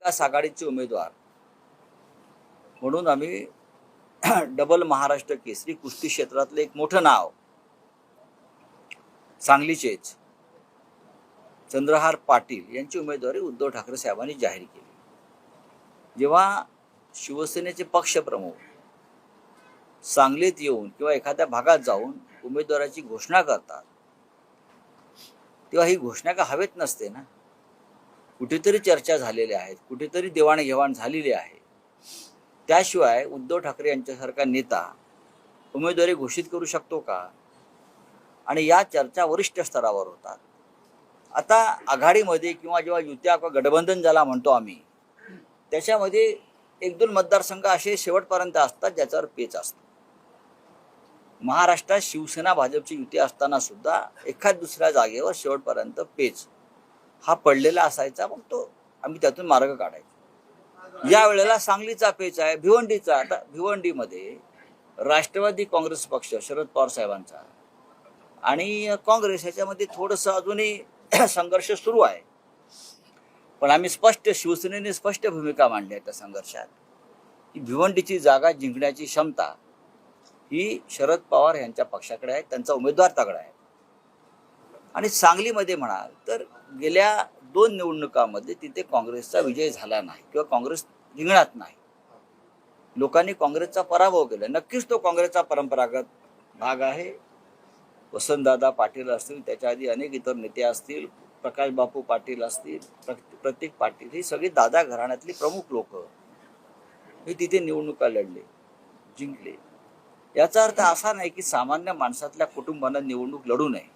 महाविकास आघाडीचे उमेदवार म्हणून आम्ही डबल महाराष्ट्र केसरी कुस्ती क्षेत्रातले एक मोठं नाव सांगलीचेच चंद्रहार पाटील यांची उमेदवारी उद्धव ठाकरे साहेबांनी जाहीर केली। जेव्हा शिवसेनेचे पक्षप्रमुख सांगलीत येऊन किंवा एखाद्या भागात जाऊन उमेदवाराची घोषणा करतात तेव्हा ही घोषणा का हवेत नसते ना, कुठेतरी चर्चा झालेल्या आहेत, कुठेतरी देवाणघेवाण झालेली आहे। त्याशिवाय उद्धव ठाकरे यांच्यासारखा नेता उमेदवारी घोषित करू शकतो का? आणि या चर्चा वरिष्ठ स्तरावर होतात। आता आघाडीमध्ये किंवा जेव्हा युत्या किंवा गठबंधन ज्याला म्हणतो आम्ही, त्याच्यामध्ये एक दोन मतदारसंघ असे शेवटपर्यंत असतात ज्याच्यावर पेच असतं। महाराष्ट्रात शिवसेना भाजपची युती असताना सुद्धा एखाद दुसऱ्या जागेवर शेवटपर्यंत पेच हा पडलेला असायचा, मग तो आम्ही त्यातून मार्ग काढायचो। या वेळेला सांगलीचा पेच आहे, भिवंडीचा। आता भिवंडीमध्ये राष्ट्रवादी काँग्रेस पक्ष शरद पवार साहेबांचा आणि काँग्रेस ह्याच्यामध्ये थोडंसं अजूनही संघर्ष सुरू आहे, पण आम्ही शिवसेनेने स्पष्ट भूमिका मांडली आहे त्या संघर्षात की भिवंडीची जागा जिंकण्याची क्षमता ही शरद पवार यांच्या पक्षाकडे आहे, त्यांचा उमेदवार तगडा आहे। आणि सांगलीमध्ये म्हणाल तर गेल्या 2 निवडणुकांमध्ये तिथे काँग्रेसचा विजय झाला नाही किंवा काँग्रेस जिंकणार नाही। लोकांनी काँग्रेसचा पराभव केला। नक्कीच तो काँग्रेसचा परंपरागत भाग आहे। वसंतदादा पाटील असतील, त्याच्या आधी अनेक इतर नेते असतील, प्रकाश बापू पाटील असतील, प्रतीक पाटील, ही सगळी दादा घराण्यातली प्रमुख लोक हे तिथे निवडणुका लढले, जिंकले। याचा अर्थ असा नाही की सामान्य माणसातल्या कुटुंबांना निवडणूक लढू नये।